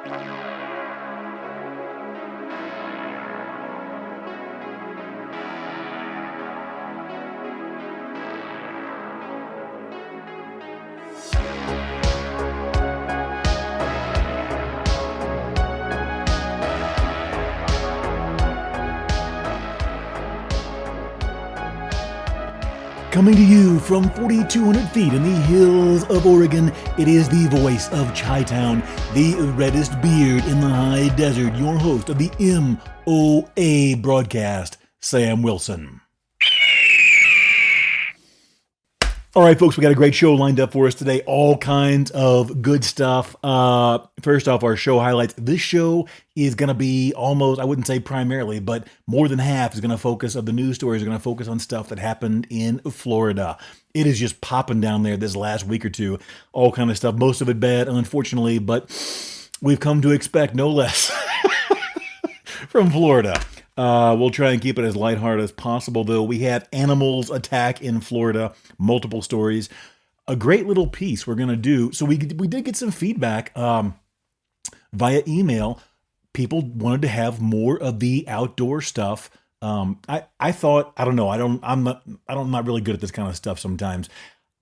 Coming to you from 4,200 feet in the hills of Oregon, it is the voice of Chi-Town, the reddest beard in the high desert, your host of the MOA broadcast, Sam Wilson. All right, folks, we got a great show lined up for us today. All kinds of good stuff. First off, our show highlights. This show is going to be almost, I wouldn't say primarily, but more than half is going to focus of the news stories are going to focus on stuff that happened in Florida. It is just popping down there this last week or two. All kind of stuff. Most of it bad, unfortunately, but we've come to expect no less from Florida. We'll try and keep it as lighthearted as possible, though. We had animals attack in Florida, multiple stories. A great little piece we're going to do. So we did get some feedback via email. People wanted to have more of the outdoor stuff. I thought, I don't know, I'm not really good at this kind of stuff sometimes.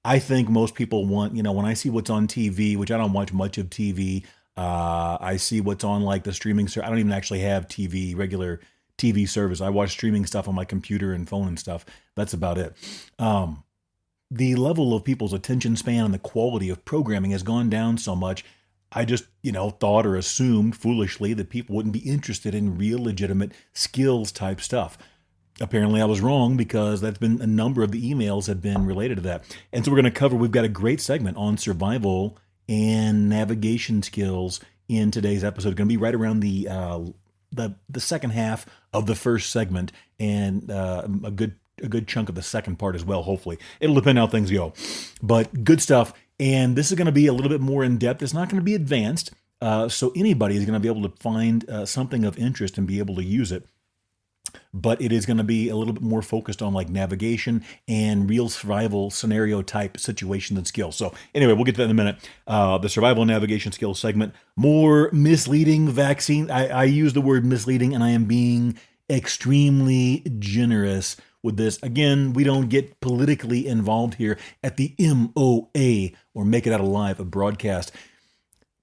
I think most people want, when I see what's on TV, which I don't watch much of TV, I see what's on like the streaming service. I don't even actually have regular TV service. I watch streaming stuff on my computer and phone and stuff. That's about it. The level of people's attention span and the quality of programming has gone down so much. I just, thought or assumed foolishly that people wouldn't be interested in real legitimate skills type stuff. Apparently I was wrong, because that's been a number of the emails have been related to that. And so we're going to cover, we've got a great segment on survival and navigation skills in today's episode. It's going to be right around the second half of the first segment, and a good chunk of the second part as well, hopefully. It'll depend how things go. But good stuff. And this is going to be a little bit more in-depth. It's not going to be advanced, so anybody is going to be able to find something of interest and be able to use it. But it is going to be a little bit more focused on like navigation and real survival scenario type situations and skills. So anyway, we'll get to that in a minute. The survival and navigation skills segment. More misleading vaccine. I use the word misleading, and I am being extremely generous with this. Again, we don't get politically involved here at the MOA or Make It Out Alive, a broadcast.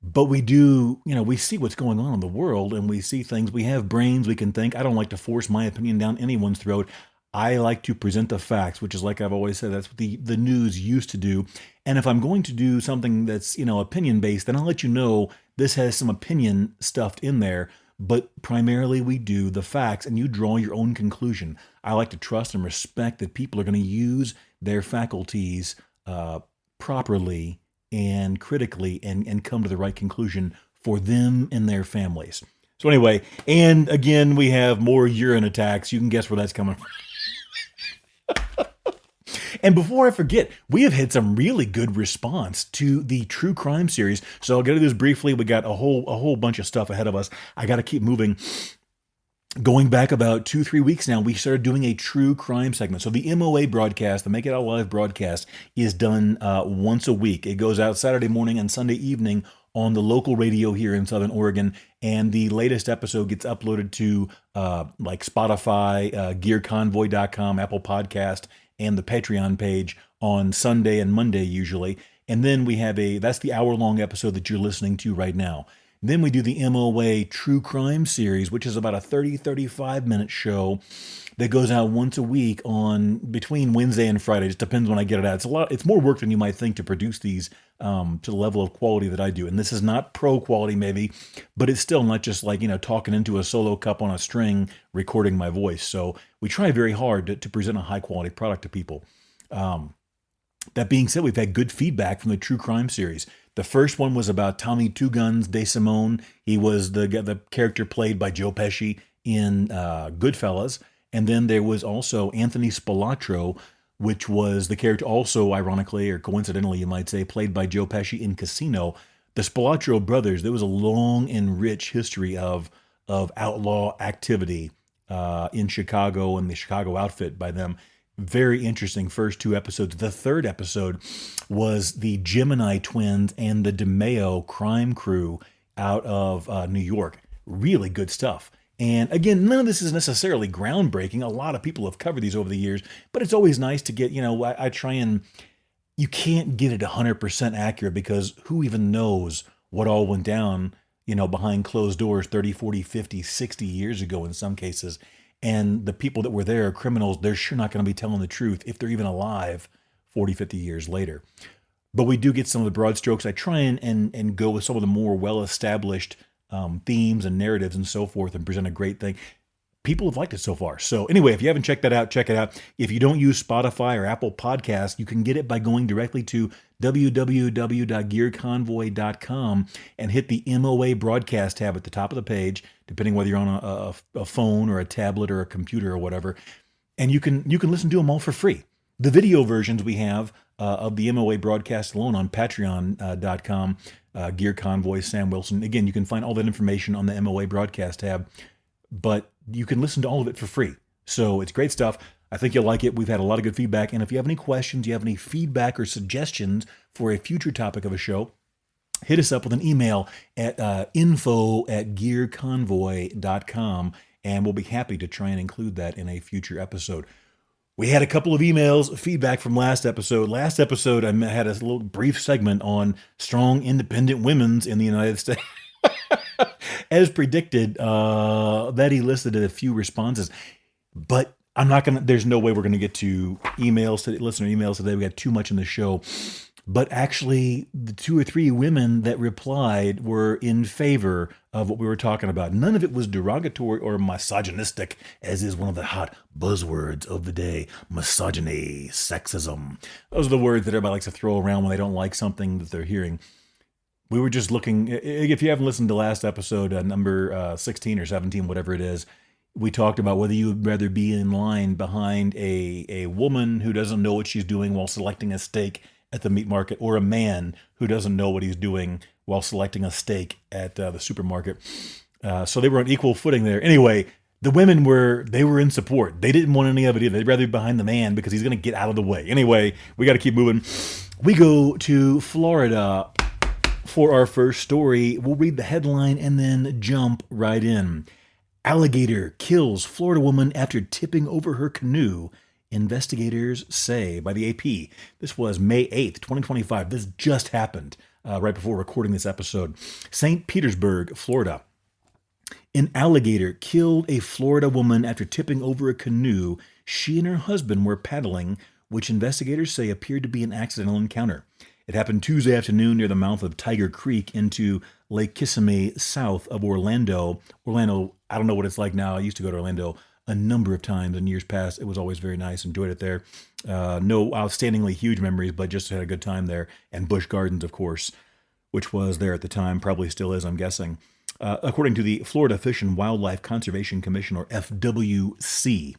But we do, we see what's going on in the world, and we see things. We have brains, we can think. I don't like to force my opinion down anyone's throat. I like to present the facts, which is, like I've always said, that's what the news used to do. And if I'm going to do something that's, opinion-based, then I'll let you know this has some opinion stuffed in there. But primarily we do the facts, and you draw your own conclusion. I like to trust and respect that people are going to use their faculties properly and critically and come to the right conclusion for them and their families. So anyway, and again, we have more urine attacks. You can guess where that's coming from. And before I forget, we have had some really good response to the true crime series. So I'll get to this briefly. We got a whole bunch of stuff ahead of us. I got to keep moving. Going back about 2-3 weeks now, we started doing a true crime segment. So the MOA broadcast, the Make It Out Live broadcast, is done once a week. It goes out Saturday morning and Sunday evening on the local radio here in Southern Oregon. And the latest episode gets uploaded to like Spotify, gearconvoy.com, Apple Podcast, and the Patreon page on Sunday and Monday usually. And then we have that's the hour-long episode that you're listening to right now. Then we do the MOA True Crime series, which is about a 30-35 minute show that goes out once a week on between Wednesday and Friday. It just depends when I get it out. It's more work than you might think to produce these to the level of quality that I do. And this is not pro quality maybe, but it's still not just like, talking into a solo cup on a string, recording my voice. So we try very hard to present a high quality product to people. That being said, we've had good feedback from the True Crime series. The first one was about Tommy Two Guns DeSimone. He was the character played by Joe Pesci in Goodfellas. And then there was also Anthony Spilatro, which was the character also, ironically or coincidentally, you might say, played by Joe Pesci in Casino. The Spilatro brothers, there was a long and rich history of outlaw activity in Chicago and the Chicago outfit by them. Very interesting first two episodes. The third episode was the Gemini twins and the DeMeo crime crew out of New York. Really good stuff. And again, none of this is necessarily groundbreaking. A lot of people have covered these over the years, but it's always nice to get, I try and, you can't get it 100% accurate because who even knows what all went down, behind closed doors 30, 40, 50, 60 years ago in some cases. And the people that were there are criminals. They're sure not going to be telling the truth if they're even alive 40, 50 years later. But we do get some of the broad strokes. I try and go with some of the more well-established themes and narratives and so forth and present a great thing. People have liked it so far. So anyway, if you haven't checked that out, check it out. If you don't use Spotify or Apple Podcasts, you can get it by going directly to www.gearconvoy.com and hit the MOA broadcast tab at the top of the page, depending whether you're on a phone or a tablet or a computer or whatever. And you can listen to them all for free. The video versions we have of the MOA broadcast alone on patreon.com, Gear Convoy, Sam Wilson. Again, you can find all that information on the MOA broadcast tab, but you can listen to all of it for free. So it's great stuff. I think you'll like it. We've had a lot of good feedback. And if you have any questions, you have any feedback or suggestions for a future topic of a show, hit us up with an email at info@gearconvoy.com, and we'll be happy to try and include that in a future episode. We had a couple of emails, feedback from last episode. Last episode, I had a little brief segment on strong, independent women's in the United States. As predicted, that elicited a few responses. But I'm not going to, there's no way we're going to get to listener emails today. We got too much in the show. But actually, the 2 or 3 women that replied were in favor of what we were talking about. None of it was derogatory or misogynistic, as is one of the hot buzzwords of the day. Misogyny, sexism. Those are the words that everybody likes to throw around when they don't like something that they're hearing. We were just looking, if you haven't listened to last episode, number 16 or 17, whatever it is, we talked about whether you would rather be in line behind a woman who doesn't know what she's doing while selecting a steak at the meat market, or a man who doesn't know what he's doing while selecting a steak at the supermarket. So they were on equal footing there. Anyway, the women were in support. They didn't want any of it either. They'd rather be behind the man because he's going to get out of the way. Anyway, we got to keep moving. We go to Florida for our first story. We'll read the headline and then jump right in. Alligator kills Florida woman after tipping over her canoe, investigators say, by the AP. This was May 8th, 2025. This just happened right before recording this episode. St. Petersburg, Florida. An alligator killed a Florida woman after tipping over a canoe she and her husband were paddling, which investigators say appeared to be an accidental encounter. It happened Tuesday afternoon near the mouth of Tiger Creek into Lake Kissimmee, south of Orlando. Orlando, I don't know what it's like now. I used to go to Orlando a number of times in years past. It was always very nice. Enjoyed it there. No outstandingly huge memories, but just had a good time there. And Busch Gardens, of course, which was there at the time, probably still is, I'm guessing. According to the Florida Fish and Wildlife Conservation Commission, or FWC,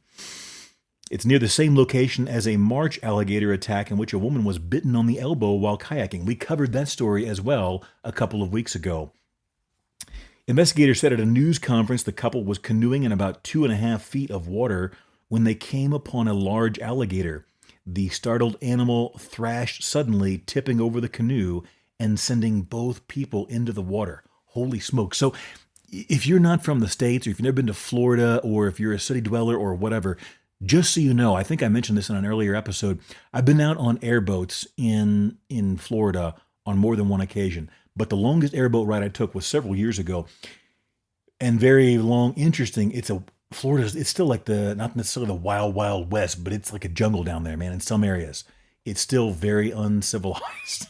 it's near the same location as a March alligator attack in which a woman was bitten on the elbow while kayaking. We covered that story as well a couple of weeks ago. Investigators said at a news conference the couple was canoeing in about 2.5 feet of water when they came upon a large alligator. The startled animal thrashed suddenly, tipping over the canoe and sending both people into the water. Holy smoke. So if you're not from the States, or if you've never been to Florida, or if you're a city dweller or whatever, just so you know, I think I mentioned this in an earlier episode, I've been out on airboats in Florida on more than one occasion. But the longest airboat ride I took was several years ago, and very long, interesting. Florida's, it's still like not necessarily the wild, wild west, but it's like a jungle down there, man. In some areas, it's still very uncivilized,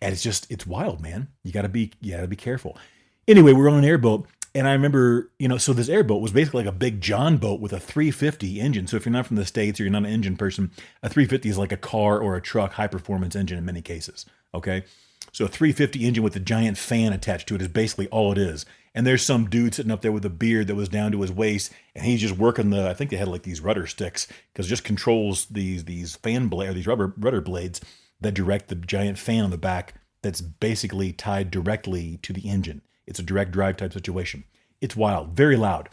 and it's wild, man. You gotta be careful. Anyway, we're on an airboat, and I remember, so this airboat was basically like a big John boat with a 350 engine. So if you're not from the States or you're not an engine person, a 350 is like a car or a truck, high performance engine in many cases. Okay. So a 350 engine with a giant fan attached to it is basically all it is. And there's some dude sitting up there with a beard that was down to his waist, and he's just working I think they had like these rudder sticks, because it just controls these fan blades, or these rudder blades that direct the giant fan on the back that's basically tied directly to the engine. It's a direct drive type situation. It's wild, very loud.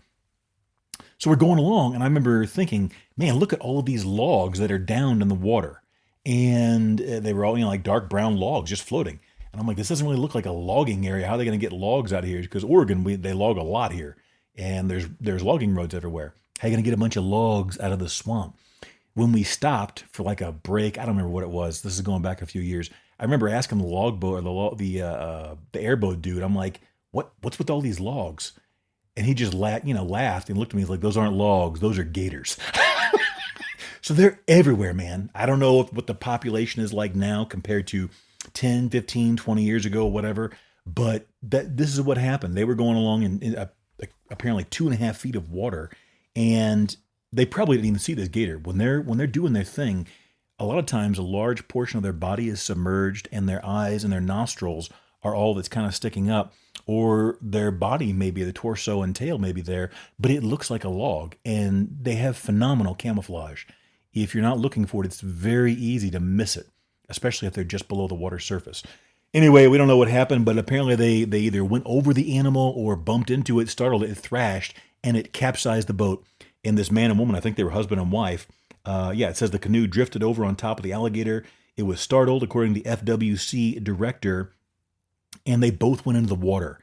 So we're going along, and I remember thinking, man, look at all of these logs that are down in the water. And they were all, like dark brown logs just floating. And I'm like, this doesn't really look like a logging area. How are they going to get logs out of here? Because Oregon, they log a lot here, and there's logging roads everywhere. How are you going to get a bunch of logs out of the swamp? When we stopped for like a break, I don't remember what it was. This is going back a few years. I remember asking the logboat or the airboat dude. I'm like, what's with all these logs? And he just laughed and looked at me like, those aren't logs, those are gators. So they're everywhere, man. I don't know what the population is like now compared to 10, 15, 20 years ago, whatever. But this is what happened. They were going along in apparently 2.5 feet of water, and they probably didn't even see this gator. When they're doing their thing, a lot of times a large portion of their body is submerged, and their eyes and their nostrils are all that's kind of sticking up, or their body, maybe the torso and tail may be there, but it looks like a log, and they have phenomenal camouflage. If you're not looking for it, it's very easy to miss it, especially if they're just below the water surface. Anyway, we don't know what happened, but apparently they either went over the animal or bumped into it, startled it, thrashed, and it capsized the boat. And this man and woman, I think they were husband and wife, it says the canoe drifted over on top of the alligator. It was startled, according to the FWC director, and they both went into the water.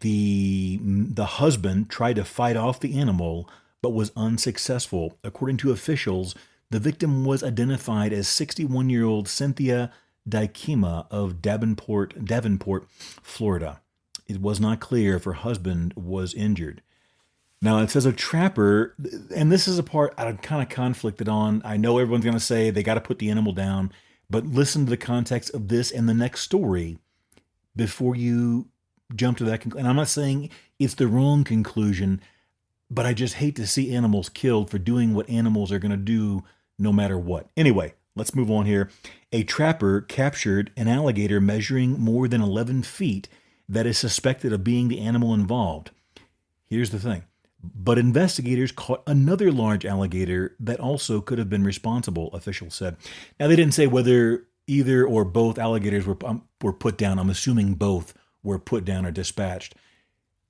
The husband tried to fight off the animal, but was unsuccessful. According to officials, the victim was identified as 61-year-old Cynthia Dykema of Davenport, Florida. It was not clear if her husband was injured. Now, it says a trapper, and this is a part I'm kind of conflicted on. I know everyone's going to say they got to put the animal down, but listen to the context of this and the next story before you jump to that conclusion. And I'm not saying it's the wrong conclusion, but I just hate to see animals killed for doing what animals are going to do no matter what. Anyway, let's move on here. A trapper captured an alligator measuring more than 11 feet that is suspected of being the animal involved. Here's the thing. But investigators caught another large alligator that also could have been responsible, officials said. Now, they didn't say whether either or both alligators were put down. I'm assuming both were put down or dispatched.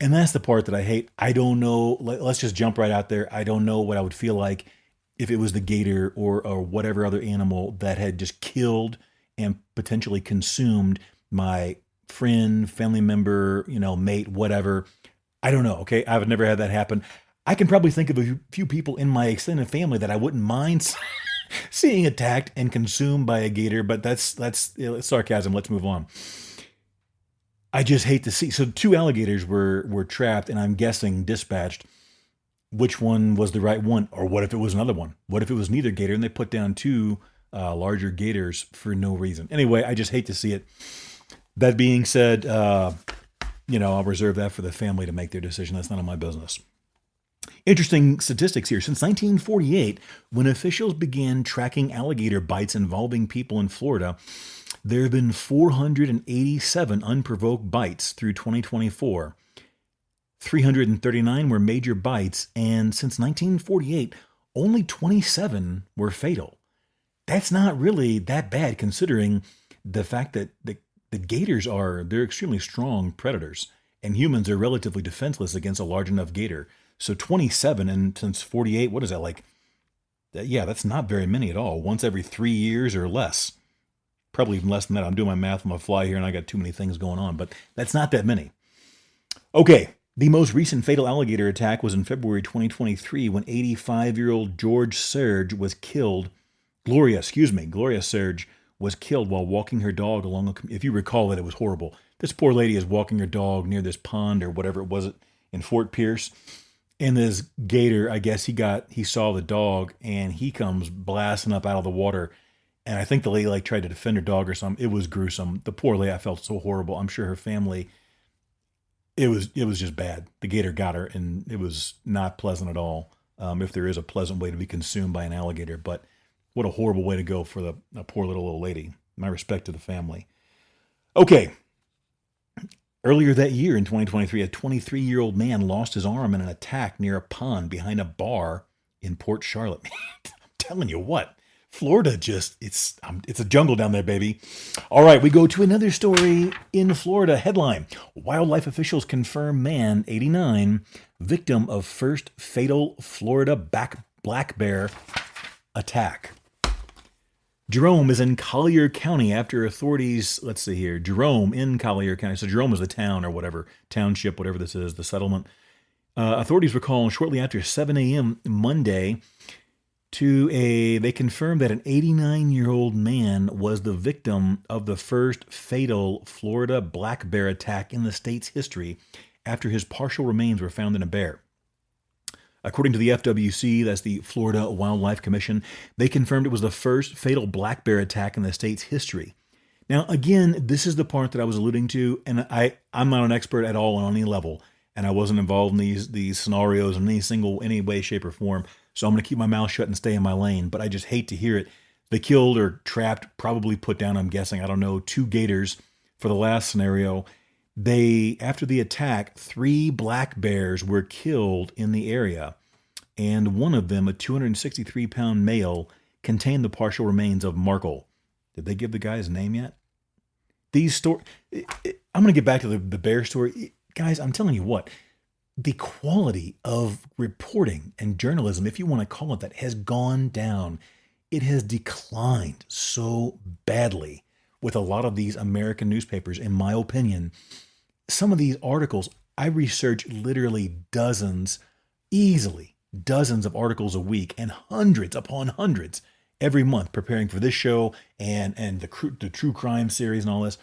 And that's the part that I hate. I don't know. Let's just jump right out there. I don't know what I would feel like if it was the gator or whatever other animal that had just killed and potentially consumed my friend, family member, mate, whatever. I don't know. Okay. I've never had that happen. I can probably think of a few people in my extended family that I wouldn't mind seeing attacked and consumed by a gator, but that's sarcasm. Let's move on. I just hate to see. So 2 alligators were trapped, and I'm guessing dispatched. Which one was the right one? Or what if it was another one? What if it was neither gator and they put down 2 larger gators for no reason? Anyway, I just hate to see it. That being said, I'll reserve that for the family to make their decision. That's none of my business. Interesting statistics here. Since 1948, when officials began tracking alligator bites involving people in Florida, there have been 487 unprovoked bites through 2024. 339 were major bites, and since 1948, only 27 were fatal. That's not really that bad considering the fact that the gators they're extremely strong predators, and humans are relatively defenseless against a large enough gator. So 27, and since 48, what is that like? Yeah, that's not very many at all. Once every 3 years or less. Probably even less than that. I'm doing my math on the fly here, and I got too many things going on, but that's not that many. Okay, the most recent fatal alligator attack was in February 2023 when 85-year-old George Serge was killed. Gloria Serge was killed while walking her dog along if you recall that, it was horrible. This poor lady is walking her dog near this pond or whatever it was in Fort Pierce. And this gator, I guess he saw the dog and he comes blasting up out of the water. And I think the lady tried to defend her dog or something. It was gruesome. The poor lady, I felt so horrible. I'm sure her family, it was just bad. The gator got her, and it was not pleasant at all. If there is a pleasant way to be consumed by an alligator, but what a horrible way to go for the poor little old lady. My respect to the family. Okay. Earlier that year in 2023, a 23-year-old man lost his arm in an attack near a pond behind a bar in Port Charlotte. I'm telling you what, Florida it's a jungle down there, baby. All right, we go to another story in Florida. Headline: Wildlife officials confirm man, 89, victim of first fatal Florida black bear attack. Jerome is in Collier County after authorities, let's see here, Jerome in Collier County. So Jerome is the town or whatever, township, whatever this is, the settlement. Authorities were called shortly after 7 a.m. Monday they confirmed that an 89-year-old man was the victim of the first fatal Florida black bear attack in the state's history after his partial remains were found in a bear. According to the FWC, that's the Florida Wildlife Commission, they confirmed it was the first fatal black bear attack in the state's history. Now, again, this is the part that I was alluding to, and I'm not an expert at all on any level, and I wasn't involved in these scenarios in any way, shape, or form. So I'm going to keep my mouth shut and stay in my lane. But I just hate to hear it. They killed or trapped, probably put down, I'm guessing, I don't know, 2 gators for the last scenario. After the attack, 3 black bears were killed in the area, and one of them, a 263-pound male, contained the partial remains of Markle. Did they give the guy's name yet? I'm going to get back to the bear story. Guys, I'm telling you what, the quality of reporting and journalism, if you want to call it that, has gone down. It has declined so badly with a lot of these American newspapers, in my opinion. Some of these articles, I research literally easily dozens of articles a week and hundreds upon hundreds every month preparing for this show and the true crime series and all this.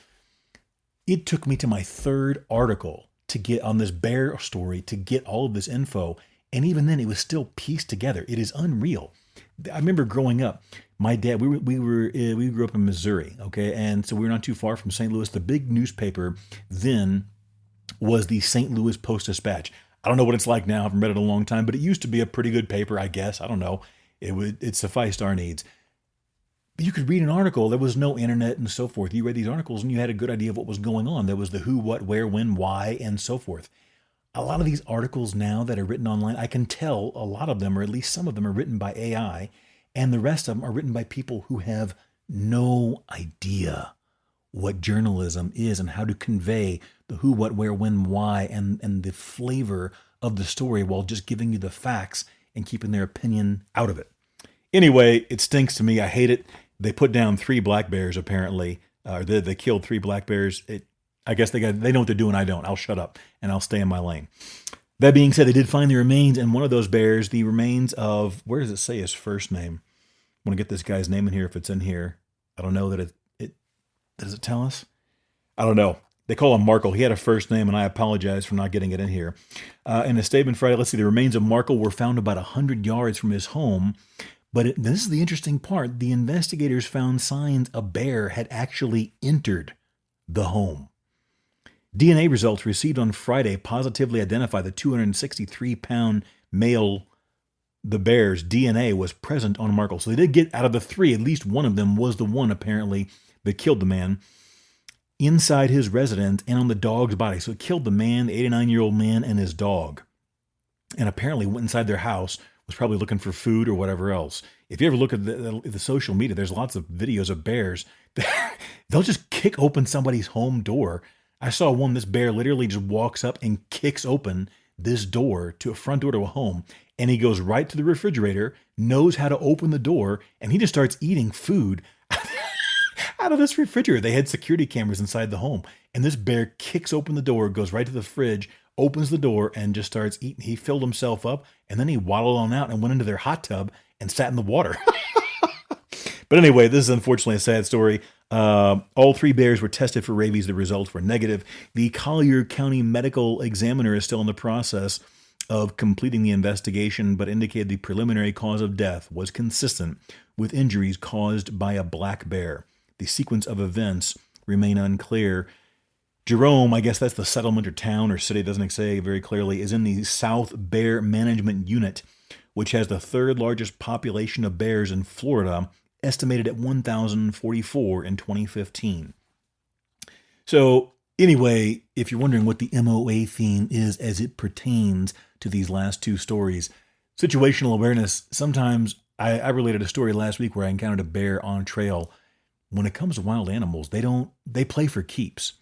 It took me to my 3rd article to get on this bear story to get all of this info. And even then it was still pieced together. It is unreal. I remember growing up, my dad, we grew up in Missouri. Okay. And so we were not too far from St. Louis. The big newspaper then was the St. Louis Post-Dispatch. I don't know what it's like now. I haven't read it in a long time, but it used to be a pretty good paper, I guess. I don't know. It sufficed our needs. But you could read an article. There was no internet and so forth. You read these articles and you had a good idea of what was going on. There was the who, what, where, when, why, and so forth. A lot of these articles now that are written online, I can tell a lot of them, or at least some of them, are written by AI, and the rest of them are written by people who have no idea what journalism is and how to convey the who, what, where, when, why, and the flavor of the story while just giving you the facts and keeping their opinion out of it. Anyway, it stinks to me. I hate it. They put down 3 black bears, apparently. They killed 3 black bears. I guess they know what they're doing. I don't. I'll shut up and I'll stay in my lane. That being said, they did find the remains, and one of those bears, the remains of, where does it say his first name? I want to get this guy's name in here if it's in here. I don't know that it does it tell us? I don't know. They call him Markle. He had a first name, and I apologize for not getting it in here. In a statement Friday, let's see, the remains of Markle were found about 100 yards from his home. But this is the interesting part. The investigators found signs a bear had actually entered the home. DNA results received on Friday positively identify the 263-pound male. The bear's DNA was present on Markle. So they did get, out of the 3, at least one of them was the one apparently that killed the man inside his residence and on the dog's body. So it killed the man, the 89-year-old man, and his dog. And apparently went inside their house, was probably looking for food or whatever else. If you ever look at the social media, there's lots of videos of bears. They'll just kick open somebody's home door. I saw one, this bear literally just walks up and kicks open this door to a front door to a home. And he goes right to the refrigerator, knows how to open the door, and he just starts eating food out of this refrigerator. They had security cameras inside the home. And this bear kicks open the door, goes right to the fridge, opens the door, and just starts eating. He filled himself up, and then he waddled on out and went into their hot tub and sat in the water. But anyway, this is unfortunately a sad story. All 3 bears were tested for rabies. The results were negative. The Collier County Medical Examiner is still in the process of completing the investigation, but indicated the preliminary cause of death was consistent with injuries caused by a black bear. The sequence of events remain unclear. Jerome, I guess that's the settlement or town or city, doesn't say very clearly, is in the South Bear Management Unit, which has the 3rd largest population of bears in Florida, estimated at 1,044 in 2015. So anyway, if you're wondering what the MOA theme is as it pertains to these last 2 stories, situational awareness, sometimes I related a story last week where I encountered a bear on trail. When it comes to wild animals, they play for keeps.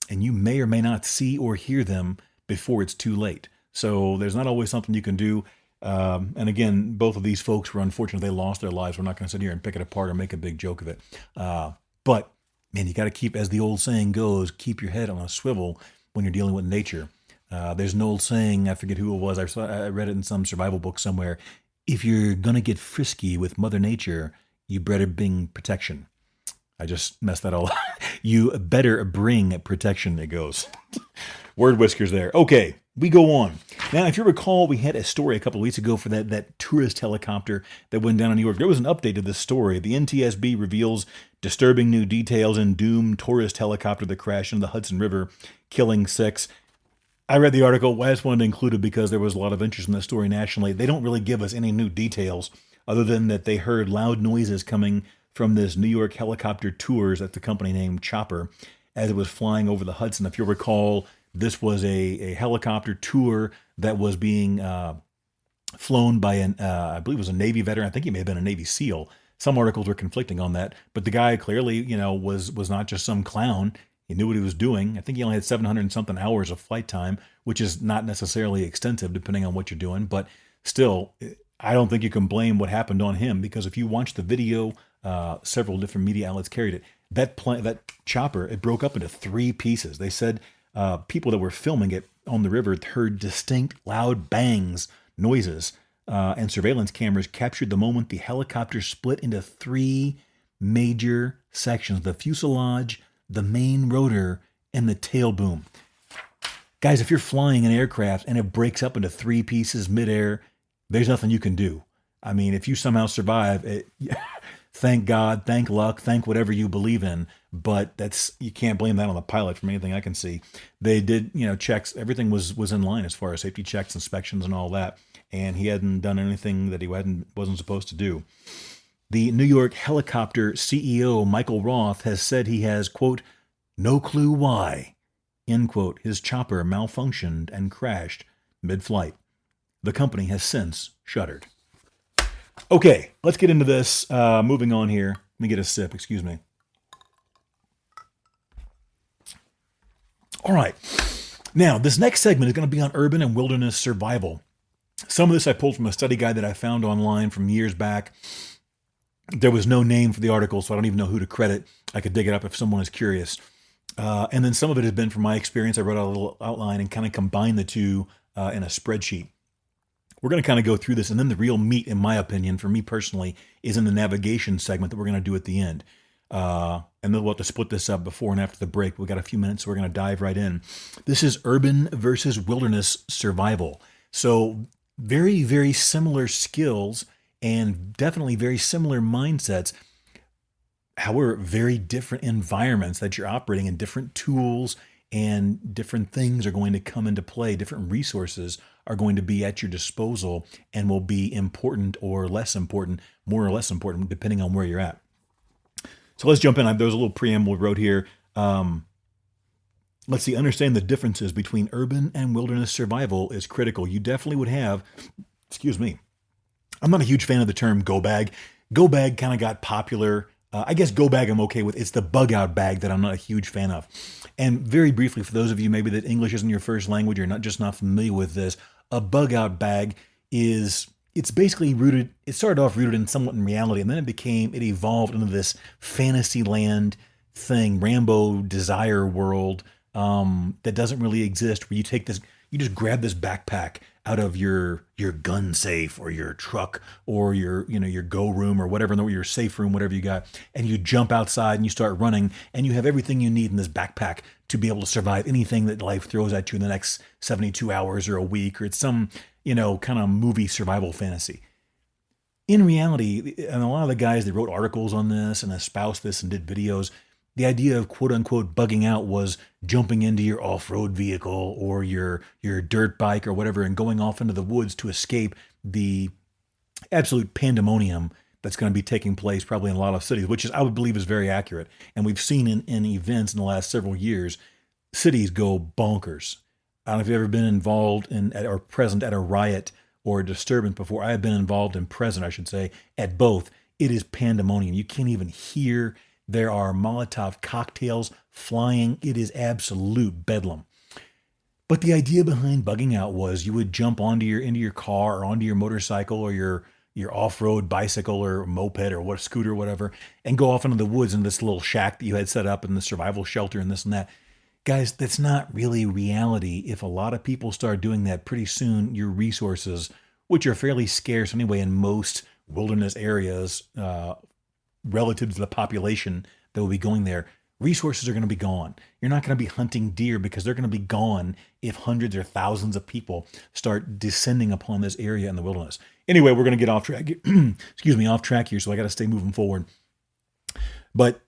And you may or may not see or hear them before it's too late. So there's not always something you can do. And again, both of these folks were unfortunate. They lost their lives. We're not going to sit here and pick it apart or make a big joke of it. But man, you got to keep, as the old saying goes, keep your head on a swivel when you're dealing with nature. There's an old saying, I forget who it was. I read it in some survival book somewhere. If you're going to get frisky with Mother Nature, you better bring protection. I just messed that all up. You better bring protection, it goes. Word whiskers there. Okay, we go on. Now, if you recall, we had a story a couple of weeks ago for that tourist helicopter that went down in New York. There was an update to this story. The NTSB reveals disturbing new details in doomed tourist helicopter that crashed into the Hudson River, killing 6. I read the article. I just wanted to include it because there was a lot of interest in the story nationally. They don't really give us any new details other than that they heard loud noises coming from this New York helicopter tours at the company named Chopper as it was flying over the Hudson. If you'll recall, this was a helicopter tour that was being flown by I believe it was a Navy veteran. I think he may have been a Navy SEAL. Some articles were conflicting on that, but the guy clearly, was not just some clown. He knew what he was doing. I think he only had 700 and something hours of flight time, which is not necessarily extensive depending on what you're doing. But still, I don't think you can blame what happened on him, because if you watch the video, several different media outlets carried it. That chopper, it broke up into 3 pieces. They said people that were filming it on the river heard distinct, loud bangs, noises, and surveillance cameras captured the moment the helicopter split into 3 major sections: the fuselage, the main rotor, and the tail boom. Guys, if you're flying an aircraft and it breaks up into 3 pieces midair, there's nothing you can do. I mean, if you somehow survive, thank God, thank luck, thank whatever you believe in. But you can't blame that on the pilot from anything I can see. They did, checks. Everything was in line as far as safety checks, inspections, and all that. And he hadn't done anything that he wasn't supposed to do. The New York helicopter CEO, Michael Roth, has said he has, quote, no clue why, end quote, his chopper malfunctioned and crashed mid-flight. The company has since shuttered. Okay, let's get into this. Moving on here. Let me get a sip, excuse me. All right. Now, this next segment is going to be on urban and wilderness survival. Some of this I pulled from a study guide that I found online from years back. There was no name for the article, so I don't even know who to credit. I could dig it up if someone is curious. And then some of it has been from my experience. I wrote out a little outline and kind of combined the two in a spreadsheet. We're going to kind of go through this, and then the real meat, in my opinion, for me personally, is in the navigation segment that we're going to do at the end. And then we'll have to split this up before and after the break. We've got a few minutes, so we're going to dive right in. This is urban versus wilderness survival. So very, very similar skills and definitely very similar mindsets. However, very different environments that you're operating in, different tools and different things are going to come into play. Different resources are going to be at your disposal and will be important or less important, more or less important, depending on where you're at. So let's jump in. There was a little preamble we wrote here. Let's see, understand the differences between urban and wilderness survival is critical. You definitely would have, I'm not a huge fan of the term go bag. Go bag kind of got popular. I guess go bag I'm okay with. It's the bug out bag that I'm not a huge fan of. And very briefly, for those of you maybe that English isn't your first language or not familiar with this, a bug out bag it's basically rooted, it started off rooted in somewhat in reality, and then it evolved into this fantasy land thing, Rambo desire world that doesn't really exist, where you just grab this backpack out of your gun safe or your truck or your go room or whatever, your safe room, whatever you got, and you jump outside and you start running, and you have everything you need in this backpack to be able to survive anything that life throws at you in the next 72 hours or a week, or it's some kind of movie survival fantasy. In reality, and a lot of the guys that wrote articles on this and espoused this and did videos, the idea of quote unquote bugging out was jumping into your off-road vehicle or your dirt bike or whatever and going off into the woods to escape the absolute pandemonium that's going to be taking place probably in a lot of cities, which I would believe is very accurate. And we've seen in events in the last several years, cities go bonkers. I don't know if you've ever been involved in or present at a riot or a disturbance before. I have been involved and present, I should say, at both. It is pandemonium. You can't even hear. There are Molotov cocktails flying. It is absolute bedlam. But the idea behind bugging out was you would jump into your car or onto your motorcycle or your off-road bicycle or moped or what scooter or whatever, and go off into the woods in this little shack that you had set up in the survival shelter and this and that. Guys, that's not really reality. If a lot of people start doing that, pretty soon your resources, which are fairly scarce anyway in most wilderness areas, relative to the population that will be going there, resources are going to be gone. You're not going to be hunting deer because they're going to be gone if hundreds or thousands of people start descending upon this area in the wilderness. Anyway, we're going to get off track. Excuse me, off track here, so I got to stay moving forward. But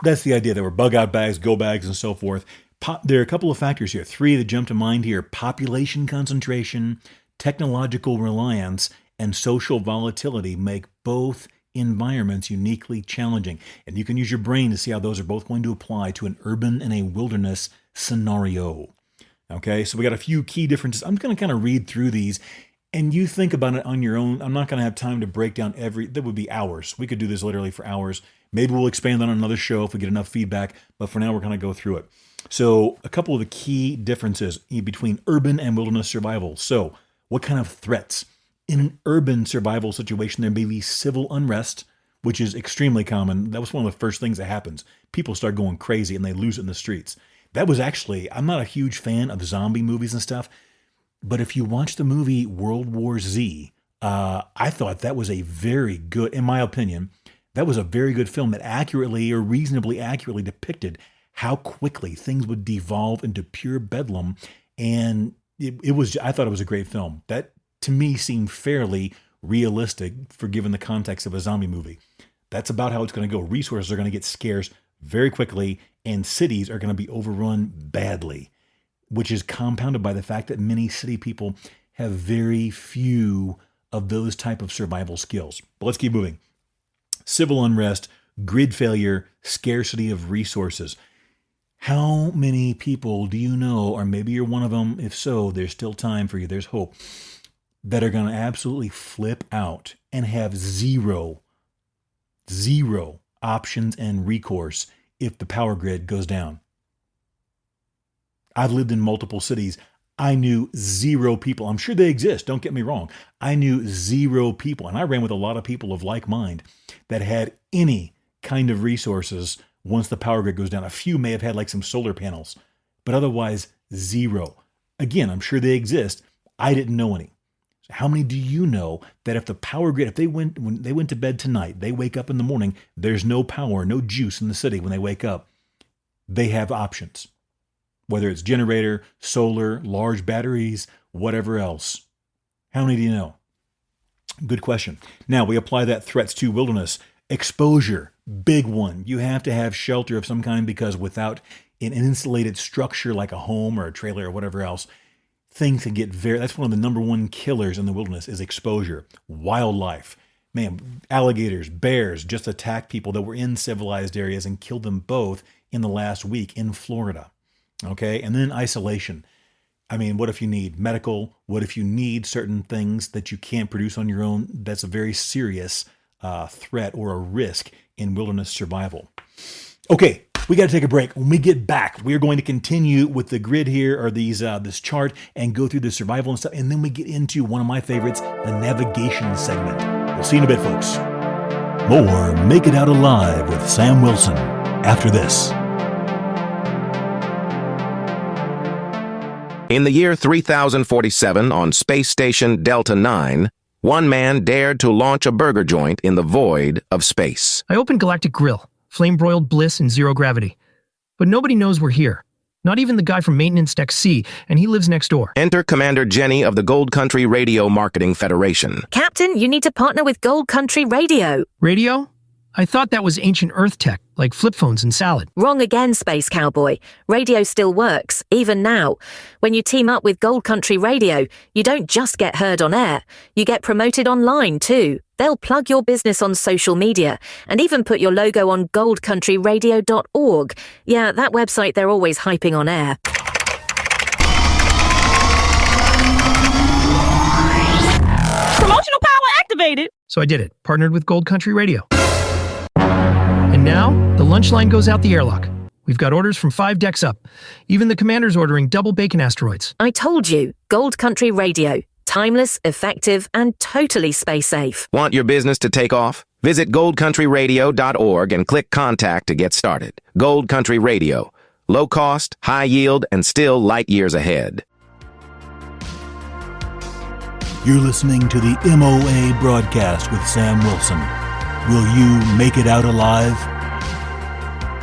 that's the idea. There were bug out bags, go bags, and so forth. There are a couple of factors here. Three that jump to mind here: population concentration, technological reliance, and social volatility make both environments uniquely challenging. And you can use your brain to see how those are both going to apply to an urban and a wilderness scenario. Okay, so we got a few key differences. I'm going to kind of read through these and you think about it on your own. I'm not going to have time to break down that would be hours. We could do this literally for hours. Maybe we'll expand on another show if we get enough feedback, but for now we're going to go through it. So a couple of the key differences between urban and wilderness survival. So what kind of threats? In an urban survival situation, there may be civil unrest, which is extremely common. That was one of the first things that happens. People start going crazy and they lose it in the streets. That was actually, I'm not a huge fan of zombie movies and stuff, but if you watch the movie World War Z, I thought that was a very good, in my opinion, that was a very good film that accurately or reasonably accurately depicted how quickly things would devolve into pure bedlam. And I thought it was a great film. That to me seemed fairly realistic for given the context of a zombie movie. That's about how it's going to go. Resources are going to get scarce very quickly, and cities are going to be overrun badly, which is compounded by the fact that many city people have very few of those type of survival skills. But let's keep moving. Civil unrest, grid failure, scarcity of resources. How many people do you know, or maybe you're one of them, if so, there's still time for you, there's hope, that are going to absolutely flip out and have zero options and recourse if the power grid goes down? I've lived in multiple cities. I knew zero people. I'm sure they exist. Don't get me wrong. I knew zero people, and I ran with a lot of people of like mind that had any kind of resources once the power grid goes down. A few may have had like some solar panels, but otherwise zero. Again, I'm sure they exist. I didn't know any. So how many do you know that if the power grid, when they went to bed tonight, they wake up in the morning, there's no power, no juice in the city when they wake up, they have options. Whether it's generator, solar, large batteries, whatever else. How many do you know? Good question. Now we apply that threats to wilderness. Exposure, big one. You have to have shelter of some kind because without an insulated structure like a home or a trailer or whatever else, things can get that's one of the number one killers in the wilderness is exposure. Wildlife. Man, alligators, bears just attacked people that were in civilized areas and killed them both in the last week in Florida. Okay, and then isolation. I mean, what if you need medical? What if you need certain things that you can't produce on your own? That's a very serious threat or a risk in wilderness survival. Okay, we got to take a break. When we get back, we're going to continue with the grid here, or this chart, and go through the survival and stuff. And then we get into one of my favorites, the navigation segment. We'll see you in a bit, folks. More Make It Out Alive with Sam Wilson after this. In the year 3047 on Space Station Delta 9, one man dared to launch a burger joint in the void of space. I opened Galactic Grill, flame-broiled bliss in zero gravity. But nobody knows we're here. Not even the guy from Maintenance Deck C, and he lives next door. Enter Commander Jenny of the Gold Country Radio Marketing Federation. Captain, you need to partner with Gold Country Radio. Radio? I thought that was ancient Earth tech, like flip phones and salad. Wrong again, Space Cowboy. Radio still works, even now. When you team up with Gold Country Radio, you don't just get heard on air. You get promoted online, too. They'll plug your business on social media and even put your logo on goldcountryradio.org. Yeah, that website they're always hyping on air. Promotional power activated. So I did it. Partnered with Gold Country Radio. And now, the lunch line goes out the airlock. We've got orders from 5 decks up. Even the commander's ordering double bacon asteroids. I told you, Gold Country Radio. Timeless, effective, and totally space safe. Want your business to take off? Visit goldcountryradio.org and click Contact to get started. Gold Country Radio. Low cost, high yield, and still light years ahead. You're listening to the MOA broadcast with Sam Wilson. Will you make it out alive?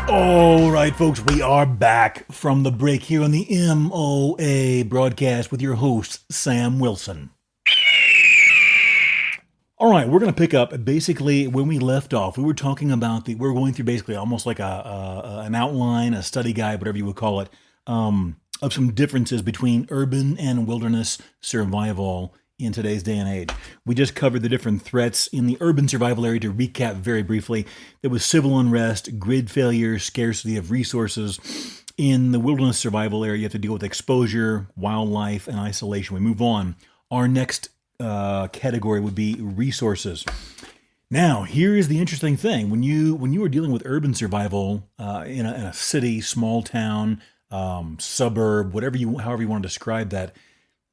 All right, folks, we are back from the break here on the MOA broadcast with your host, Sam Wilson. All right, we're going to pick up basically when we left off. We were talking about we're going through basically almost like an outline, a study guide, whatever you would call it, of some differences between urban and wilderness survival in today's day and age. We just covered the different threats in the urban survival area. To recap very briefly, there was civil unrest, grid failure, scarcity of resources. In the wilderness survival area, you have to deal with exposure, wildlife, and isolation. We move on. Our next category would be resources. Now, here is the interesting thing. When you are dealing with urban survival in a city, small town, suburb, however you want to describe that,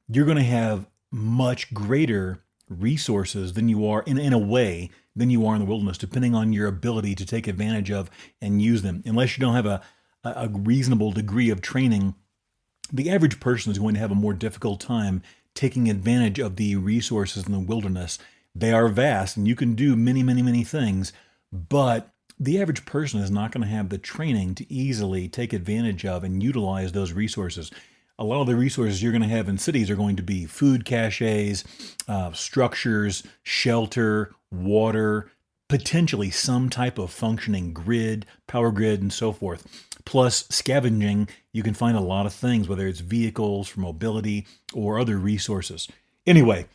you're going to have much greater resources than you are in a way than you are in the wilderness, depending on your ability to take advantage of and use them. Unless you don't have a reasonable degree of training, the average person is going to have a more difficult time taking advantage of the resources in the wilderness. They are vast and you can do many, many, many things, but the average person is not going to have the training to easily take advantage of and utilize those resources. A lot of the resources you're going to have in cities are going to be food caches, structures, shelter, water, potentially some type of functioning grid, power grid, and so forth. Plus scavenging, you can find a lot of things, whether it's vehicles for mobility or other resources. Anyway,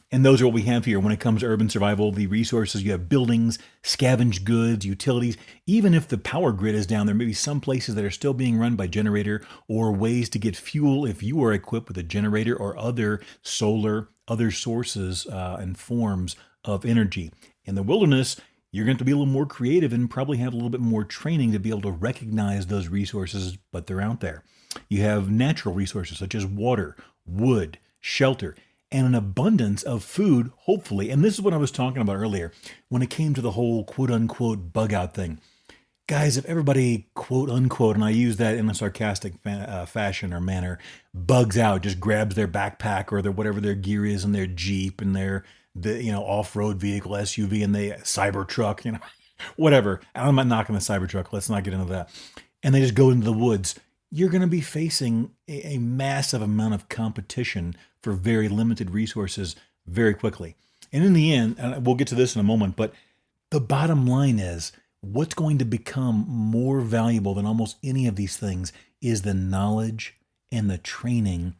and those are what we have here. When it comes to urban survival, the resources, you have buildings, scavenged goods, utilities. Even if the power grid is down, there may be some places that are still being run by generator or ways to get fuel if you are equipped with a generator or other solar, other sources and forms of energy. In the wilderness, you're going to be a little more creative and probably have a little bit more training to be able to recognize those resources, but they're out there. You have natural resources such as water, wood, shelter, and an abundance of food, hopefully. And this is what I was talking about earlier when it came to the whole quote-unquote bug-out thing. Guys, if everybody, quote-unquote, and I use that in a sarcastic fashion or manner, bugs out, just grabs their backpack or whatever their gear is in their Jeep and their off-road vehicle, SUV, and they Cybertruck, whatever. I'm not knocking the Cybertruck. Let's not get into that. And they just go into the woods. You're going to be facing a massive amount of competition for very limited resources very quickly. And in the end, and we'll get to this in a moment, but the bottom line is what's going to become more valuable than almost any of these things is the knowledge and the training,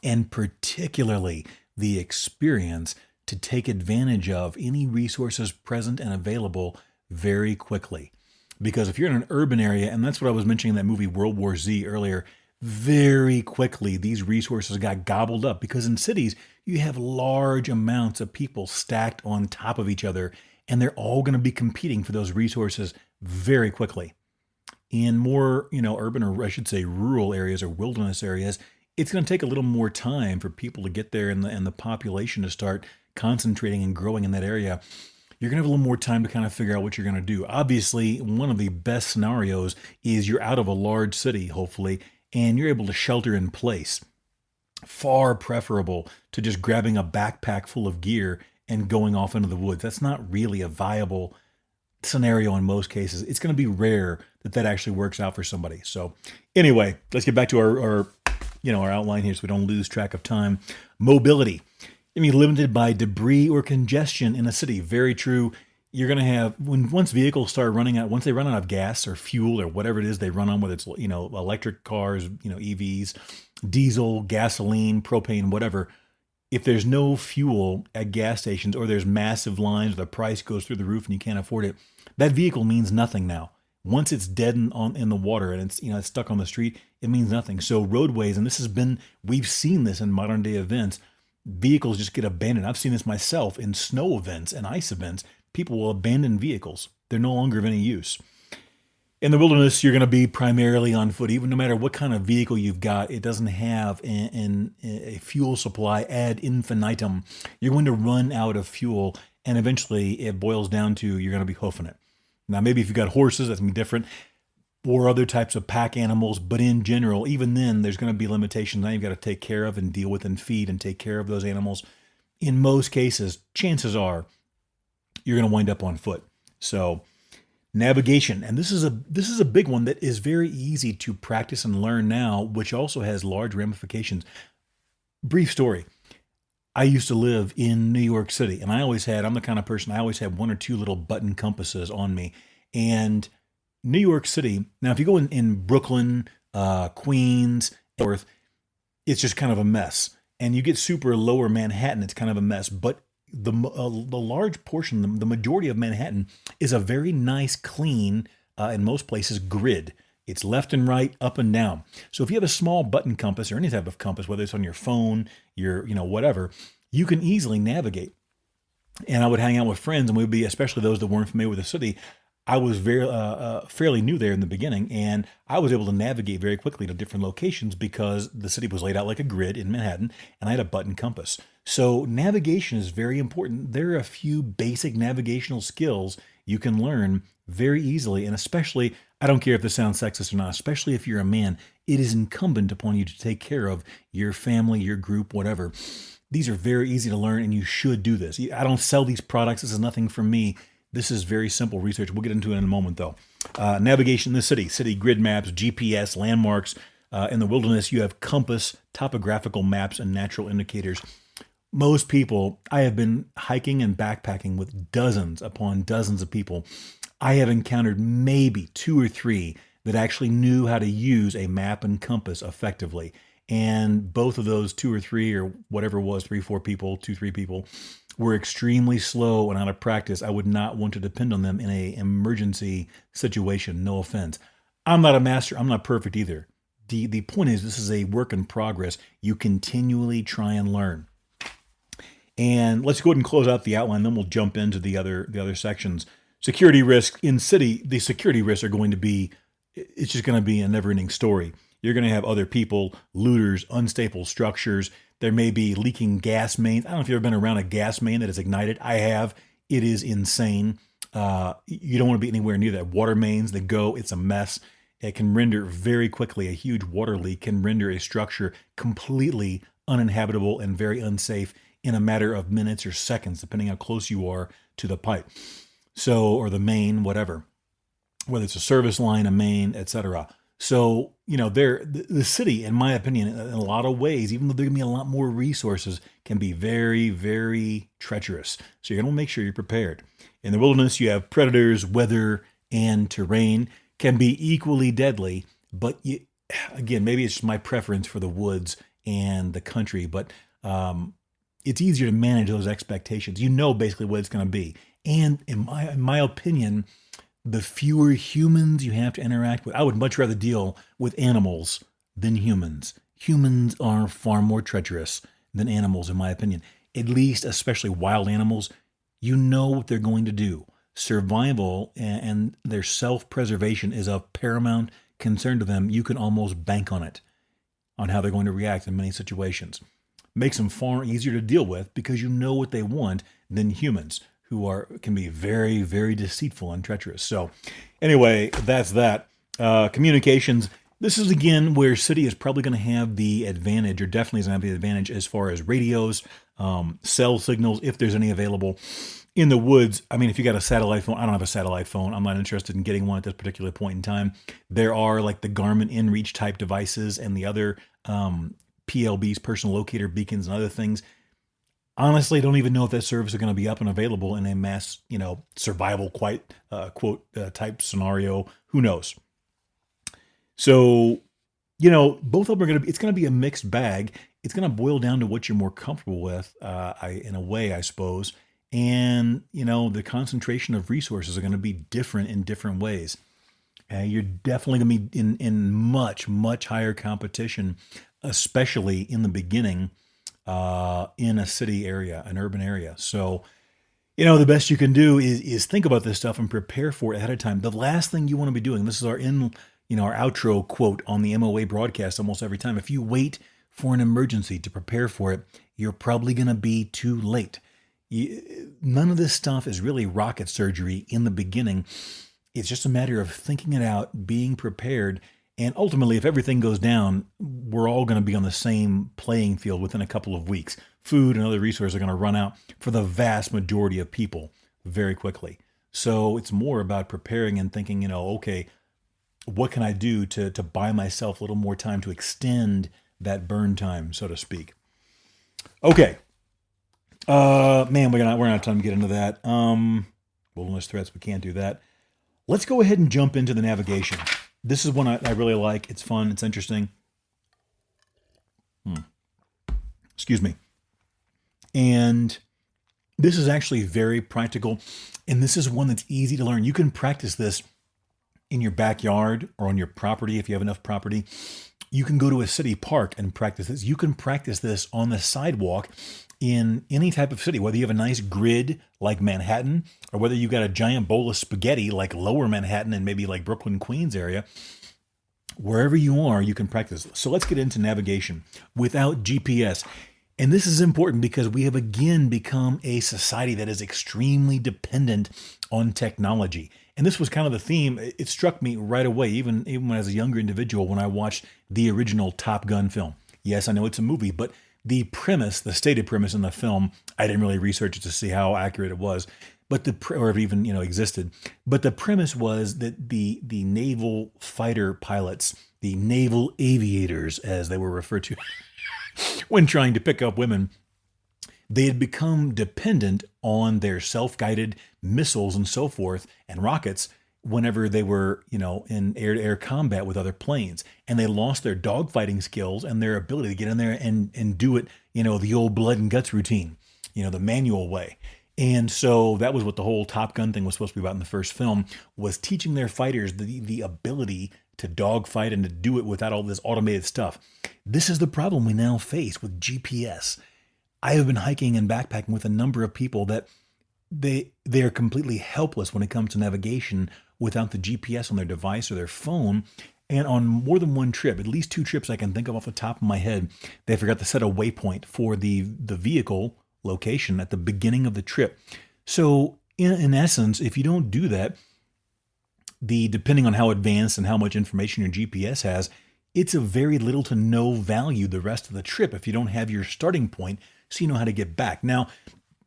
and particularly the experience to take advantage of any resources present and available very quickly. Because if you're in an urban area, and that's what I was mentioning in that movie World War Z earlier, very quickly these resources got gobbled up, because in cities you have large amounts of people stacked on top of each other, and they're all going to be competing for those resources very quickly. In more, urban, or I should say rural areas or wilderness areas, it's going to take a little more time for people to get there and the population to start concentrating and growing in that area. You're going to have a little more time to kind of figure out what you're going to do. Obviously, one of the best scenarios is you're out of a large city, hopefully, and you're able to shelter in place. Far preferable to just grabbing a backpack full of gear and going off into the woods. That's not really a viable scenario in most cases. It's going to be rare that actually works out for somebody. So anyway, let's get back to our outline here so we don't lose track of time. Mobility. Limited by debris or congestion in a city. Very true. You're going to have, once vehicles start running out, once they run out of gas or fuel or whatever it is they run on, whether it's, electric cars, EVs, diesel, gasoline, propane, whatever. If there's no fuel at gas stations, or there's massive lines, or the price goes through the roof and you can't afford it, that vehicle means nothing now. Once it's dead in the water and it's stuck on the street, it means nothing. So roadways, and we've seen this in modern day events, vehicles just get abandoned. I've seen this myself in snow events and ice events. People will abandon vehicles. They're no longer of any use. In the wilderness, you're going to be primarily on foot. Even no matter what kind of vehicle you've got, it doesn't have a fuel supply ad infinitum. You're going to run out of fuel, and eventually it boils down to you're going to be hoofing it. Now, maybe if you've got horses, that's going to be different, or other types of pack animals. But in general, even then, there's going to be limitations. Now you've got to take care of and deal with and feed and take care of those animals. In most cases, chances are you're going to wind up on foot. So navigation, and this is a big one that is very easy to practice and learn now, which also has large ramifications. Brief story. I used to live in New York City, and I'm the kind of person, I always had one or two little button compasses on me. And New York City, now if you go in Brooklyn, Queens, North, it's just kind of a mess. And you get super lower Manhattan, it's kind of a mess. But the large portion, the majority of Manhattan is a very nice, clean, in most places, grid. It's left and right, up and down. So if you have a small button compass or any type of compass, whether it's on your phone, whatever, you can easily navigate. And I would hang out with friends, and we'd be, especially those that weren't familiar with the city. I was very fairly new there in the beginning, and I was able to navigate very quickly to different locations because the city was laid out like a grid in Manhattan, and I had a button compass. So navigation is very important. There are a few basic navigational skills you can learn very easily, and especially, I don't care if this sounds sexist or not, especially if you're a man, it is incumbent upon you to take care of your family, your group, whatever. These are very easy to learn, and you should do this. I don't sell these products. This is nothing from me. This is very simple research. We'll get into it in a moment, though. Navigation in the city grid maps, GPS, landmarks. In the wilderness, you have compass, topographical maps, and natural indicators. Most people, I have been hiking and backpacking with dozens upon dozens of people. I have encountered maybe two or three that actually knew how to use a map and compass effectively. And both of those two or three, or whatever it was, 3-4 people, 2-3 people, were extremely slow and out of practice. I would not want to depend on them in an emergency situation. No offense. I'm not a master. I'm not perfect either. The point is, this is a work in progress. You continually try and learn. And let's go ahead and close out the outline. Then we'll jump into the other sections. Security risks in city. The security risks are going to be, it's just going to be a never-ending story. You're going to have other people, looters, unstable structures. There may be leaking gas mains. I don't know if you've ever been around a gas main that is ignited. I have. It is insane. You don't want to be anywhere near that. Water mains that go, it's a mess. It can render very quickly, a huge water leak can render a structure completely uninhabitable and very unsafe in a matter of minutes or seconds, depending how close you are to the pipe. So, or the main, whatever, whether it's a service line, a main, etc. So, the city, in my opinion, in a lot of ways, even though there can be a lot more resources, can be very, very treacherous. So you're going to make sure you're prepared. In the wilderness, you have predators, weather, and terrain can be equally deadly. But again, maybe it's just my preference for the woods and the country, but it's easier to manage those expectations. You know basically what it's going to be. And in my opinion, the fewer humans you have to interact with, I would much rather deal with animals than humans. Humans are far more treacherous than animals, in my opinion. At least, especially wild animals, you know what they're going to do. Survival and their self-preservation is of paramount concern to them. You can almost bank on it, on how they're going to react in many situations. Makes them far easier to deal with because you know what they want than humans, who can be very, very deceitful and treacherous. So anyway, that's that. Communications. This is, again, where city is probably going to have the advantage, or definitely is going to have the advantage as far as radios, cell signals, if there's any available. In the woods, I mean, if you got a satellite phone, I don't have a satellite phone. I'm not interested in getting one at this particular point in time. There are like the Garmin InReach type devices and the other PLBs, personal locator beacons, and other things. Honestly, don't even know if that service is going to be up and available in a mass, survival quote type scenario. Who knows? So, both of them are going to be, it's going to be a mixed bag. It's going to boil down to what you're more comfortable with, in a way, I suppose. And, the concentration of resources are going to be different in different ways. You're definitely going to be in much, much higher competition, especially in the beginning, in a city area, an urban area. So, The best you can do is think about this stuff and prepare for it ahead of time. The last thing you want to be doing, this is our outro quote on the MOA broadcast almost every time. If you wait for an emergency to prepare for it, you're probably going to be too late. None of this stuff is really rocket surgery in the beginning. It's just a matter of thinking it out, being prepared, and ultimately, if everything goes down, we're all going to be on the same playing field within a couple of weeks. Food and other resources are going to run out for the vast majority of people very quickly. So it's more about preparing and thinking, okay, what can I do to buy myself a little more time to extend that burn time, so to speak. Okay. Man, we're not have time to get into that. Wilderness threats, we can't do that. Let's go ahead and jump into the navigation. This is one I really like. It's fun. It's interesting. Excuse me. And this is actually very practical. And this is one that's easy to learn. You can practice this in your backyard or on your property if you have enough property. You can go to a city park and practice this. You can practice this on the sidewalk in any type of city, whether you have a nice grid like Manhattan or whether you got a giant bowl of spaghetti like lower Manhattan and maybe like Brooklyn, Queens area. Wherever you are, you can practice. So let's get into navigation without GPS. And this is important because we have again become a society that is extremely dependent on technology. And this was kind of the theme. It struck me right away, even when as a younger individual, when I watched the original Top Gun film. Yes, I know it's a movie, but the premise, the stated premise in the film, I didn't really research it to see how accurate it was, or if it even existed. But the premise was that the naval fighter pilots, the naval aviators, as they were referred to, when trying to pick up women, they had become dependent on their self-guided missiles and so forth and rockets whenever they were, in air-to-air combat with other planes. And they lost their dogfighting skills and their ability to get in there and do it, the old blood and guts routine, the manual way. And so that was what the whole Top Gun thing was supposed to be about in the first film, was teaching their fighters the ability to dogfight and to do it without all this automated stuff. This is the problem we now face with GPS. I have been hiking and backpacking with a number of people that they are completely helpless when it comes to navigation without the GPS on their device or their phone. And on more than one trip, at least 2 trips I can think of off the top of my head, they forgot to set a waypoint for the vehicle location at the beginning of the trip. So in essence, if you don't do that, depending on how advanced and how much information your GPS has, it's of very little to no value the rest of the trip if you don't have your starting point so you know how to get back. Now,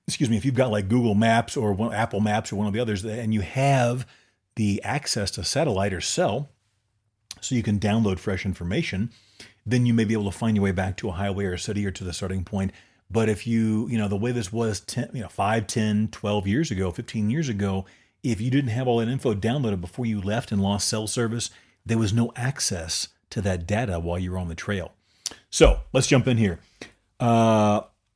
if you've got like Google Maps or Apple Maps or one of the others, and you have the access to satellite or cell, so you can download fresh information, then you may be able to find your way back to a highway or a city or to the starting point. But if the way this was 5, 10, 12 years ago, 15 years ago, if you didn't have all that info downloaded before you left and lost cell service, there was no access to that data while you were on the trail. So let's jump in here.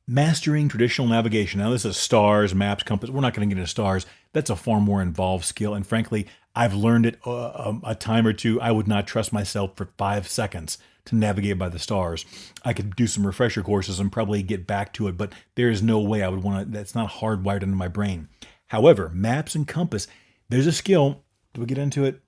Mastering traditional navigation. Now this is stars, maps, compass. We're not going to get into stars. That's a far more involved skill. And frankly, I've learned it a time or two. I would not trust myself for 5 seconds to navigate by the stars. I could do some refresher courses and probably get back to it, but there is no way I would want to. That's not hardwired into my brain. However, maps and compass, there's a skill. Do we get into it?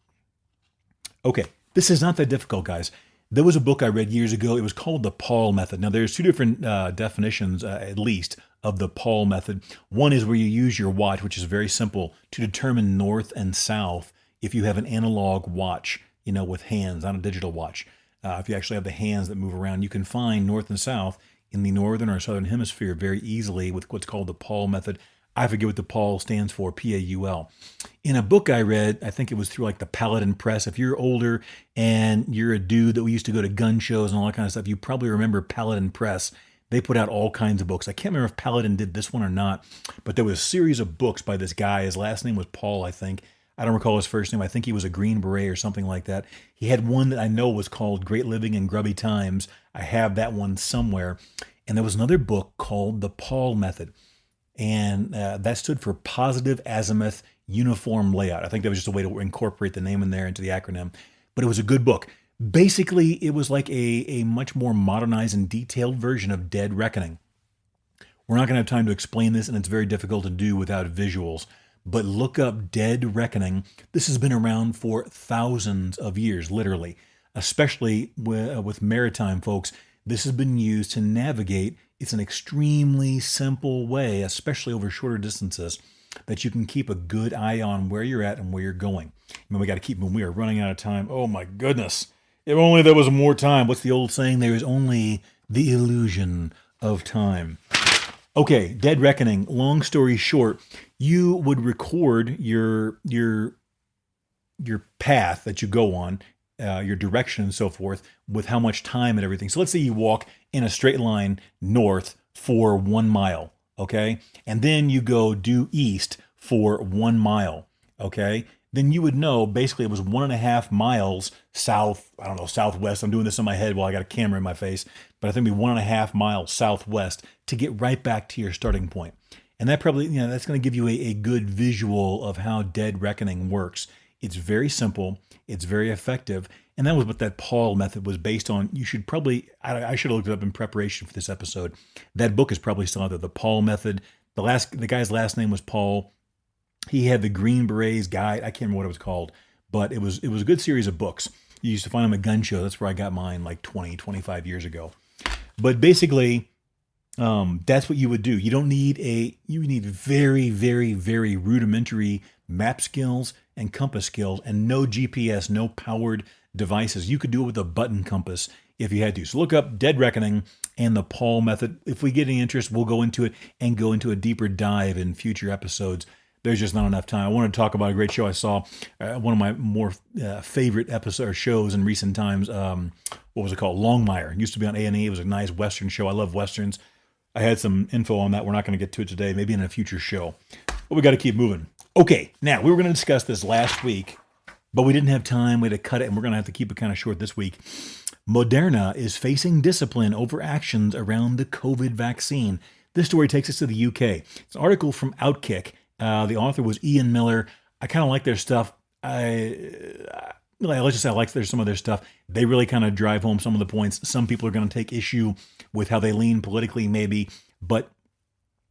Okay, this is not that difficult, guys. There was a book I read years ago. It was called the Paul Method. Now, there's 2 different definitions, at least, of the Paul Method. One is where you use your watch, which is very simple, to determine north and south if you have an analog watch, with hands, not a digital watch. If you actually have the hands that move around, you can find north and south in the northern or southern hemisphere very easily with what's called the Paul Method. I forget what the Paul stands for, P-A-U-L. In a book I read, I think it was through like the Paladin Press. If you're older and you're a dude that we used to go to gun shows and all that kind of stuff, you probably remember Paladin Press. They put out all kinds of books. I can't remember if Paladin did this one or not, but there was a series of books by this guy. His last name was Paul, I think. I don't recall his first name. I think he was a Green Beret or something like that. He had one that I know was called Great Living in Grubby Times. I have that one somewhere. And there was another book called The Paul Method. And that stood for Positive Azimuth Uniform Layout. I think that was just a way to incorporate the name in there into the acronym. But it was a good book. Basically, it was like a much more modernized and detailed version of Dead Reckoning, We're not going to have time to explain this, and it's very difficult to do without visuals. But look up dead reckoning. This has been around for thousands of years, literally, especially with maritime folks. This has been used to navigate. It's an extremely simple way, especially over shorter distances, that you can keep a good eye on where you're at and where you're going. I mean, we got to keep moving. We are running out of time. Oh my goodness. If only there was more time. What's the old saying? There is only the illusion of time. Okay, dead reckoning. Long story short, you would record your path that you go on, your direction and so forth, with how much time and everything. So let's say you walk in a straight line north for 1 mile, okay? And then you go due east for 1 mile, okay? Then you would know basically it was 1.5 miles south, I don't know, southwest. I'm doing this in my head while I got a camera in my face, but I think it'd be 1.5 miles southwest to get right back to your starting point. And that probably, that's going to give you a good visual of how dead reckoning works. It's very simple. It's very effective. And that was what that Paul method was based on. You should probably, I should have looked it up in preparation for this episode. That book is probably still out there, the Paul method. The guy's last name was Paul. He had the Green Berets guide. I can't remember what it was called, but it was a good series of books. You used to find them at gun shows. That's where I got mine like 20, 25 years ago. But basically, that's what you would do. You need very, very, very rudimentary map skills and compass skills and no GPS, no powered devices. You could do it with a button compass if you had to. So look up Dead Reckoning and the Paul method. If we get any interest, we'll go into it and go into a deeper dive in future episodes. There's just not enough time. I want to talk about a great show I saw. One of my more favorite episode or shows in recent times. What was it called? Longmire. It used to be on A&E. It was a nice Western show. I love Westerns. I had some info on that. We're not going to get to it today. Maybe in a future show. But we got to keep moving. Okay, now we were going to discuss this last week, but we didn't have time. We had to cut it, and we're going to have to keep it kind of short this week. Moderna is facing discipline over actions around the COVID vaccine. This story takes us to the UK. It's an article from Outkick. The author was Ian Miller. I kind of like their stuff. Let's just say I like some of their stuff. They really kind of drive home some of the points. Some people are going to take issue with how they lean politically, maybe, but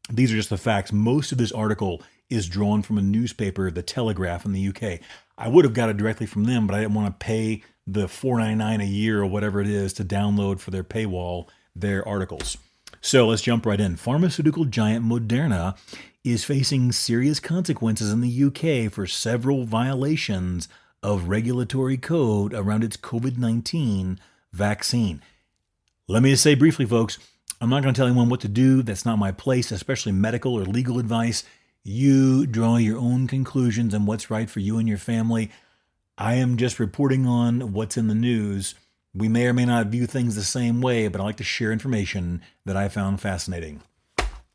these are just the facts. Most of this article is drawn from a newspaper, The Telegraph in the UK. I would have got it directly from them, but I didn't want to pay the $4.99 a year or whatever it is to download for their paywall their articles. So let's jump right in. Pharmaceutical giant Moderna is facing serious consequences in the UK for several violations of regulatory code around its COVID-19 vaccine. Let me just say briefly, folks, I'm not going to tell anyone what to do. That's not my place, especially medical or legal advice. You draw your own conclusions on what's right for you and your family. I am just reporting on what's in the news. We may or may not view things the same way, but I like to share information that I found fascinating.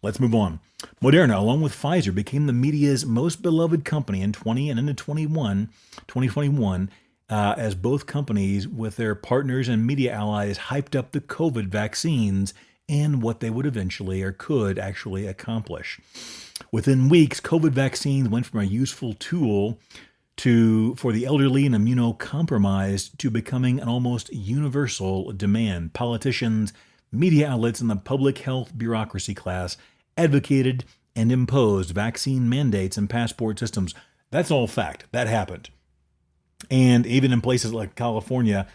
Let's move on. Moderna, along with Pfizer, became the media's most beloved company in 2021, as both companies with their partners and media allies hyped up the COVID vaccines and what they would eventually or could actually accomplish. Within weeks, COVID vaccines went from a useful tool for the elderly and immunocompromised to becoming an almost universal demand. Politicians, media outlets, and the public health bureaucracy class advocated and imposed vaccine mandates and passport systems. That's all fact. That happened. And even in places like California,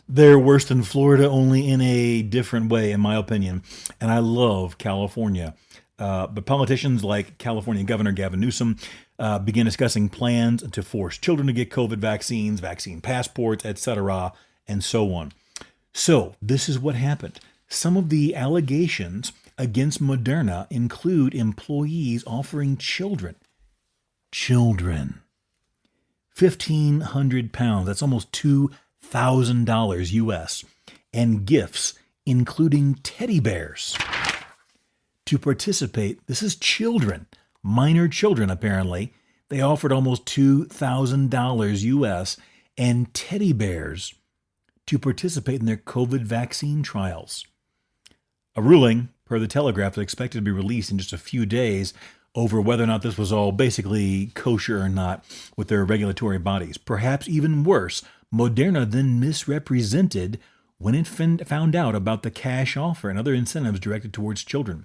they're worse than Florida, only in a different way, in my opinion. And I love California. But politicians like California Governor Gavin Newsom began discussing plans to force children to get COVID vaccines, vaccine passports, etc., and so on. So this is what happened. Some of the allegations against Moderna include employees offering children, £1,500, that's almost $2,000 US, and gifts, including teddy bears, to participate. This is children, minor children apparently. They offered almost $2,000 US and teddy bears to participate in their COVID vaccine trials. A ruling, per the Telegraph, is expected to be released in just a few days over whether or not this was all basically kosher or not with their regulatory bodies. Perhaps even worse, Moderna then misrepresented when it found out about the cash offer and other incentives directed towards children.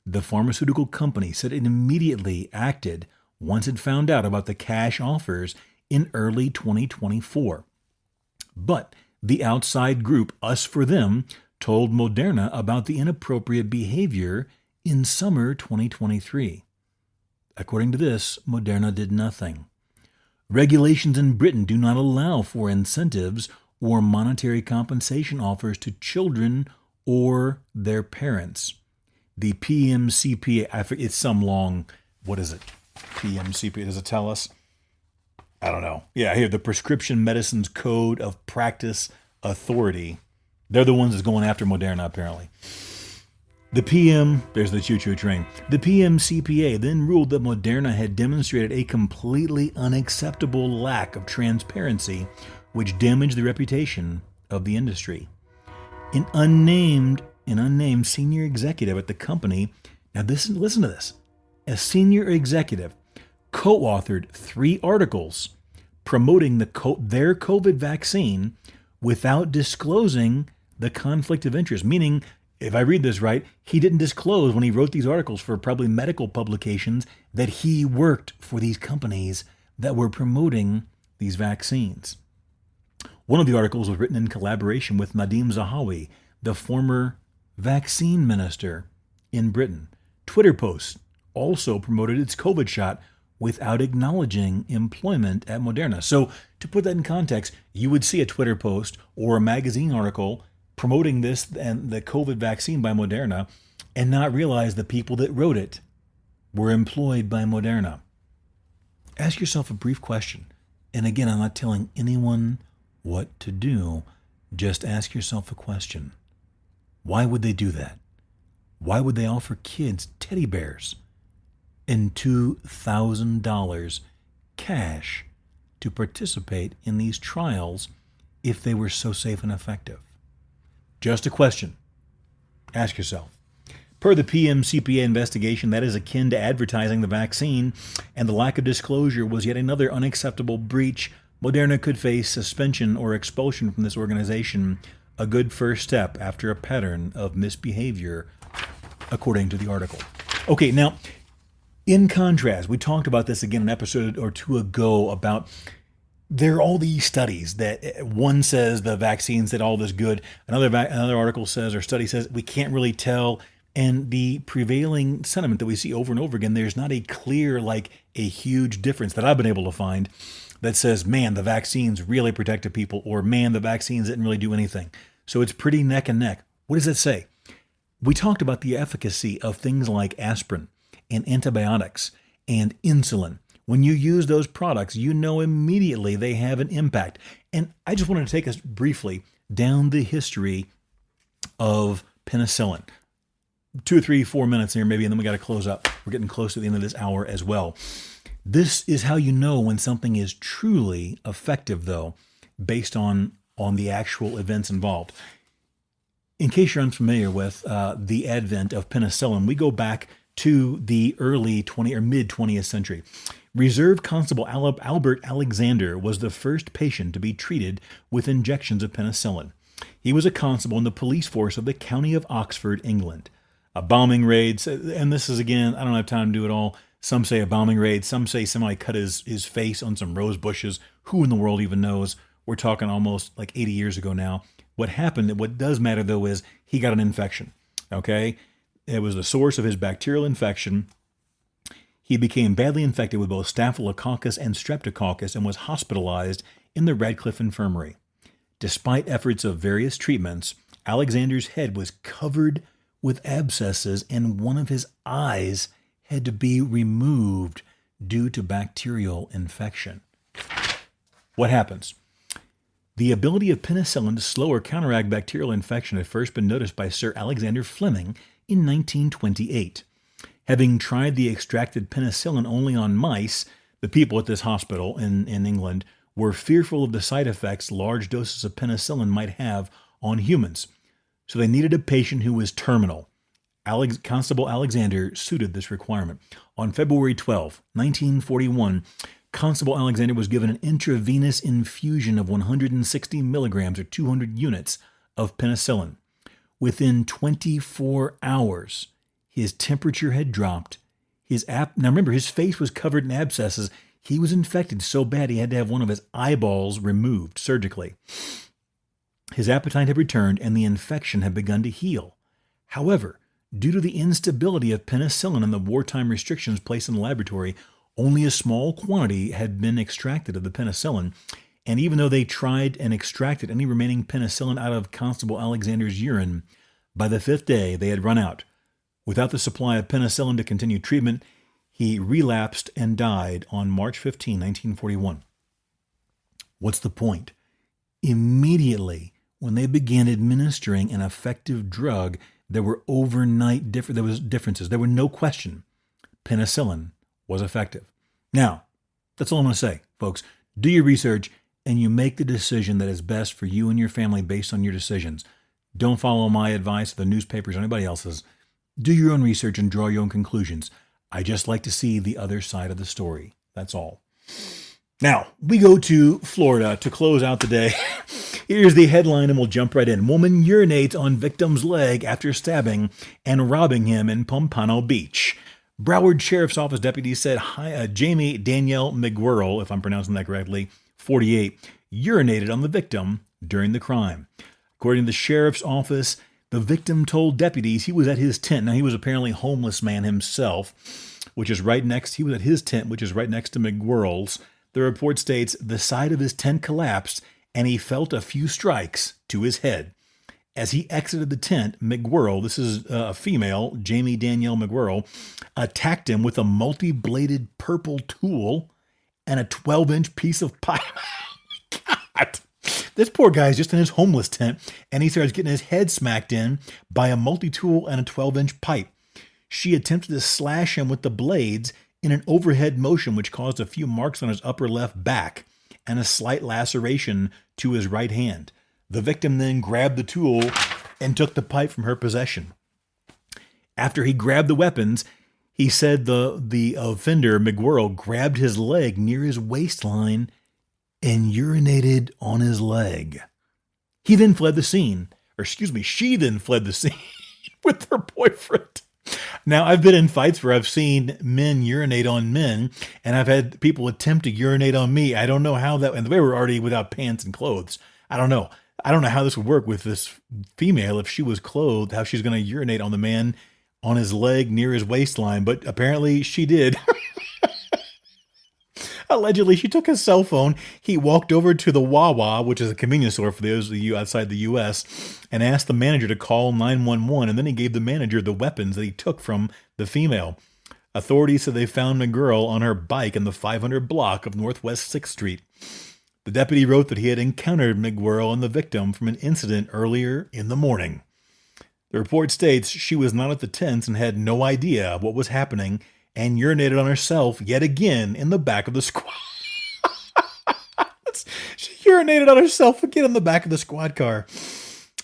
The pharmaceutical company said it immediately acted once it found out about the cash offers in early 2024. But the outside group, Us for Them, told Moderna about the inappropriate behavior in summer 2023. According to this, Moderna did nothing. Regulations in Britain do not allow for incentives or monetary compensation offers to children or their parents. The PMCPA, it's some long, what is it? PMCPA, does it tell us? I don't know. Yeah, here, the Prescription Medicines Code of Practice Authority. They're the ones that's going after Moderna, apparently. There's the choo-choo train. The PMCPA then ruled that Moderna had demonstrated a completely unacceptable lack of transparency, which damaged the reputation of the industry. An unnamed senior executive at the company, now listen to this, a senior executive co-authored 3 articles promoting their COVID vaccine without disclosing the conflict of interest, meaning, if I read this right, he didn't disclose when he wrote these articles for probably medical publications that he worked for these companies that were promoting these vaccines. One of the articles was written in collaboration with Nadhim Zahawi, the former vaccine minister in Britain. Twitter posts also promoted its COVID shot without acknowledging employment at Moderna. So to put that in context, you would see a Twitter post or a magazine article promoting this and the COVID vaccine by Moderna and not realize the people that wrote it were employed by Moderna. Ask yourself a brief question. And again, I'm not telling anyone what to do. Just ask yourself a question. Why would they do that? Why would they offer kids teddy bears and $2,000 cash to participate in these trials if they were so safe and effective? Just a question. Ask yourself. Per the PMCPA investigation, that is akin to advertising the vaccine, and the lack of disclosure was yet another unacceptable breach. Moderna could face suspension or expulsion from this organization, a good first step after a pattern of misbehavior, according to the article. Okay, now, in contrast, we talked about this again an episode or 2 ago about there are all these studies that one says the vaccine said all this good, another article says or study says we can't really tell, and the prevailing sentiment that we see over and over again, there's not a clear, like a huge difference that I've been able to find that says, man, the vaccines really protected people, or man, the vaccines didn't really do anything. So it's pretty neck and neck. What does it say? We talked about the efficacy of things like aspirin and antibiotics and insulin. When you use those products, you know immediately they have an impact. And I just wanted to take us briefly down the history of penicillin. 2 or 3, 4 minutes here maybe, and then we got to close up. We're getting close to the end of this hour as well. This is how you know when something is truly effective, though, based on the actual events involved. In case you're unfamiliar with the advent of penicillin, we go back to the early 20th or mid 20th century. Reserve Constable Albert Alexander was the first patient to be treated with injections of penicillin. He was a constable in the police force of the County of Oxford, England. A bombing raid, and this is again, I don't have time to do it all. Some say a bombing raid, some say somebody cut his face on some rose bushes. Who in the world even knows? We're talking almost like 80 years ago now. What happened, what does matter though, is he got an infection, okay? It was the source of his bacterial infection. He became badly infected with both Staphylococcus and Streptococcus and was hospitalized in the Radcliffe Infirmary. Despite efforts of various treatments, Alexander's head was covered with abscesses and one of his eyes had to be removed due to bacterial infection. What happens? The ability of penicillin to slow or counteract bacterial infection had first been noticed by Sir Alexander Fleming in 1928. Having tried the extracted penicillin only on mice, the people at this hospital in England were fearful of the side effects large doses of penicillin might have on humans. So they needed a patient who was terminal. Constable Alexander suited this requirement. On February 12, 1941, Constable Alexander was given an intravenous infusion of 160 milligrams or 200 units of penicillin. Within 24 hours, His temperature had dropped. Now remember, his face was covered in abscesses. He was infected so bad he had to have one of his eyeballs removed surgically. His appetite had returned and the infection had begun to heal. However, due to the instability of penicillin and the wartime restrictions placed in the laboratory, only a small quantity had been extracted of the penicillin, and even though they tried and extracted any remaining penicillin out of Constable Alexander's urine, by the 5th day they had run out. Without the supply of penicillin to continue treatment, he relapsed and died on March 15, 1941. What's the point? Immediately, when they began administering an effective drug, there were differences. There were no question. Penicillin was effective. Now, that's all I'm going to say, folks. Do your research and you make the decision that is best for you and your family based on your decisions. Don't follow my advice, the newspapers, or anybody else's. Do your own research and draw your own conclusions. I just like to see the other side of the story. That's all. Now, we go to Florida to close out the day. Here's the headline and we'll jump right in. Woman urinates on victim's leg after stabbing and robbing him in Pompano Beach. Broward Sheriff's Office deputies said Jamie Danielle McGuirl, if I'm pronouncing that correctly, 48, urinated on the victim during the crime. According to the sheriff's office, the victim told deputies he was at his tent. Now, he was apparently a homeless man himself, he was at his tent, which is right next to McGuirl's. The report states the side of his tent collapsed and he felt a few strikes to his head. As he exited the tent, McGuirl, this is a female, Jamie Danielle McGuirl, attacked him with a multi-bladed purple tool and a 12-inch piece of pipe. God. This poor guy's just in his homeless tent, and he starts getting his head smacked in by a multi-tool and a 12-inch pipe. She attempted to slash him with the blades in an overhead motion, which caused a few marks on his upper left back and a slight laceration to his right hand. The victim then grabbed the tool and took the pipe from her possession. After he grabbed the weapons, he said the offender, McGuirl, grabbed his leg near his waistline and urinated on his leg. She then fled the scene with her boyfriend. Now, I've been in fights where I've seen men urinate on men, and I've had people attempt to urinate on me. I don't know how that, and they were already without pants and clothes. I don't know how this would work with this female if she was clothed, how she's going to urinate on the man on his leg near his waistline, but apparently she did. Allegedly, she took his cell phone. He walked over to the Wawa, which is a convenience store for those of you outside the U.S., and asked the manager to call 911, and then he gave the manager the weapons that he took from the female. Authorities said they found McGuirl on her bike in the 500 block of Northwest 6th Street. The deputy wrote that he had encountered McGuirl and the victim from an incident earlier in the morning. The report states she was not at the tent and had no idea what was happening and urinated on herself yet again in the back of the squad. She urinated on herself again in the back of the squad car.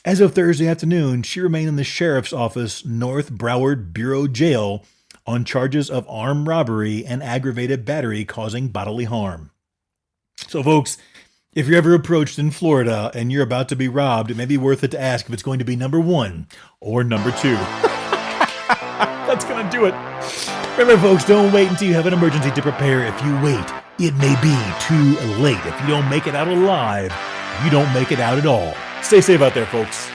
As of Thursday afternoon, she remained in the sheriff's office, North Broward Bureau Jail, on charges of armed robbery and aggravated battery causing bodily harm. So, folks, if you're ever approached in Florida and you're about to be robbed, it may be worth it to ask if it's going to be number 1 or number 2. That's going to do it. Remember, folks, don't wait until you have an emergency to prepare. If you wait, it may be too late. If you don't make it out alive, you don't make it out at all. Stay safe out there, folks.